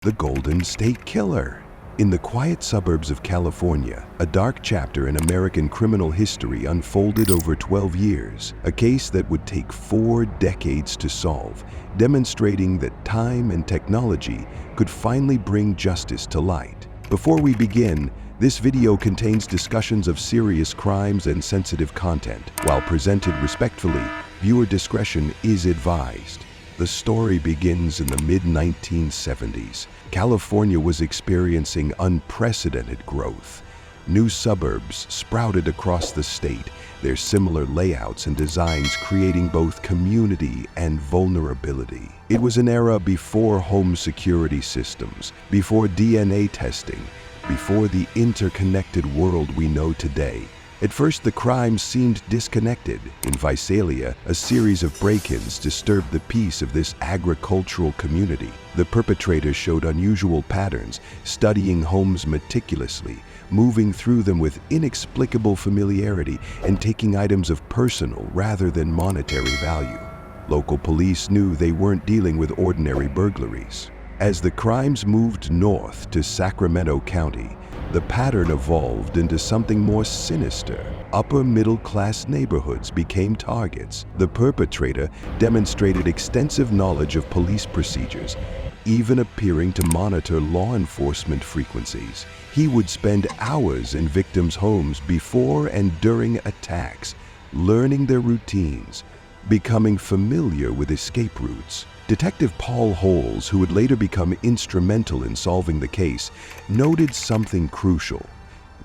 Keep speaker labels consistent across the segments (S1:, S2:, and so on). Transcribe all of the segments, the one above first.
S1: The Golden State Killer. In the quiet suburbs of California, a dark chapter in American criminal history unfolded over 12 years, a case that would take 4 decades to solve, demonstrating that time and technology could finally bring justice to light. Before we begin, this video contains discussions of serious crimes and sensitive content. While presented respectfully, viewer discretion is advised. The story begins in the mid-1970s. California was experiencing unprecedented growth. New suburbs sprouted across the state, their similar layouts and designs creating both community and vulnerability. It was an era before home security systems, before DNA testing, before the interconnected world we know today. At first, the crimes seemed disconnected. In Visalia, a series of break-ins disturbed the peace of this agricultural community. The perpetrators showed unusual patterns, studying homes meticulously, moving through them with inexplicable familiarity, and taking items of personal rather than monetary value. Local police knew they weren't dealing with ordinary burglaries. As the crimes moved north to Sacramento County, the pattern evolved into something more sinister. Upper middle-class neighborhoods became targets. The perpetrator demonstrated extensive knowledge of police procedures, even appearing to monitor law enforcement frequencies. He would spend hours in victims' homes before and during attacks, learning their routines, becoming familiar with escape routes. Detective Paul Holes, who would later become instrumental in solving the case, noted something crucial.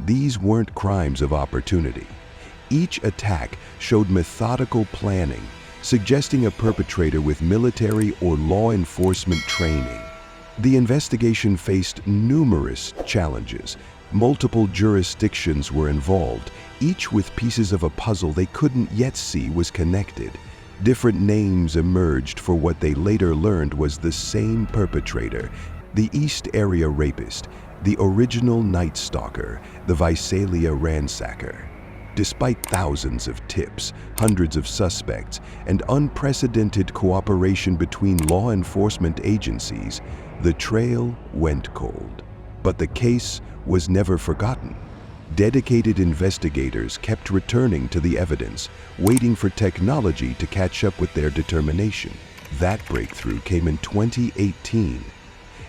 S1: These weren't crimes of opportunity. Each attack showed methodical planning, suggesting a perpetrator with military or law enforcement training. The investigation faced numerous challenges. Multiple jurisdictions were involved, each with pieces of a puzzle they couldn't yet see was connected. Different names emerged for what they later learned was the same perpetrator: the East Area Rapist, the original Night Stalker, the Visalia Ransacker. Despite thousands of tips, hundreds of suspects, and unprecedented cooperation between law enforcement agencies, the trail went cold. But the case was never forgotten. Dedicated investigators kept returning to the evidence, waiting for technology to catch up with their determination. That breakthrough came in 2018.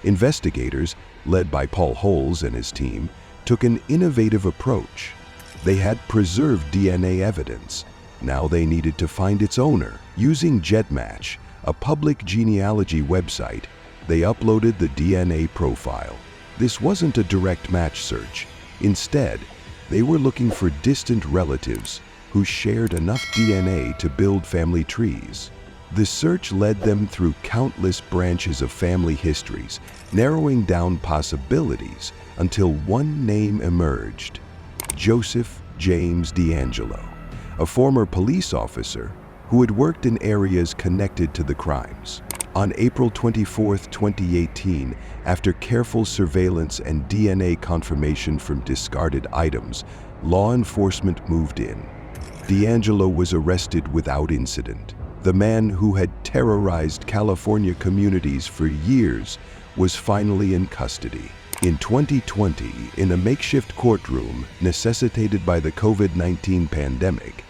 S1: Investigators, led by Paul Holes and his team, took an innovative approach. They had preserved DNA evidence. Now they needed to find its owner. Using GetMatch, a public genealogy website, they uploaded the DNA profile. This wasn't a direct match search. Instead, they were looking for distant relatives who shared enough DNA to build family trees. The search led them through countless branches of family histories, narrowing down possibilities until one name emerged: Joseph James D'Angelo, a former police officer who had worked in areas connected to the crimes. On April 24, 2018, after careful surveillance and DNA confirmation from discarded items, law enforcement moved in. D'Angelo was arrested without incident. The man who had terrorized California communities for years was finally in custody. In 2020, in a makeshift courtroom necessitated by the COVID-19 pandemic,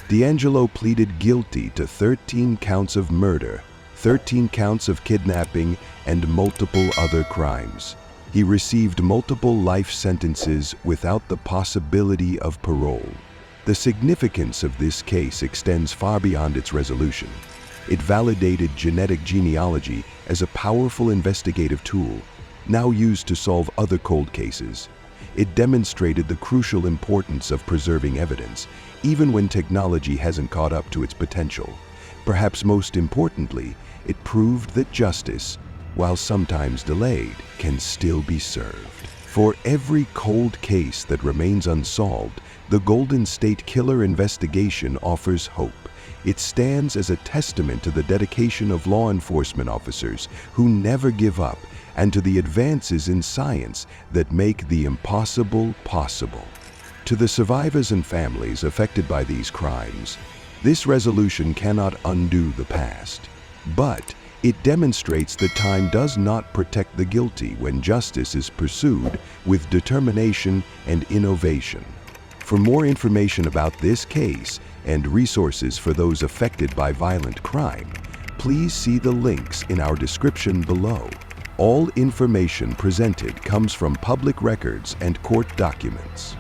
S1: D'Angelo pleaded guilty to 13 counts of murder, 13 counts of kidnapping, and multiple other crimes. He received multiple life sentences without the possibility of parole. The significance of this case extends far beyond its resolution. It validated genetic genealogy as a powerful investigative tool, now used to solve other cold cases. It demonstrated the crucial importance of preserving evidence, even when technology hasn't caught up to its potential. Perhaps most importantly, it proved that justice, while sometimes delayed, can still be served. For every cold case that remains unsolved, the Golden State Killer investigation offers hope. It stands as a testament to the dedication of law enforcement officers who never give up, and to the advances in science that make the impossible possible. To the survivors and families affected by these crimes, this resolution cannot undo the past, but It demonstrates that time does not protect the guilty when justice is pursued with determination and innovation. For more information about this case and resources for those affected by violent crime, please see the links in our description below. All information presented comes from public records and court documents.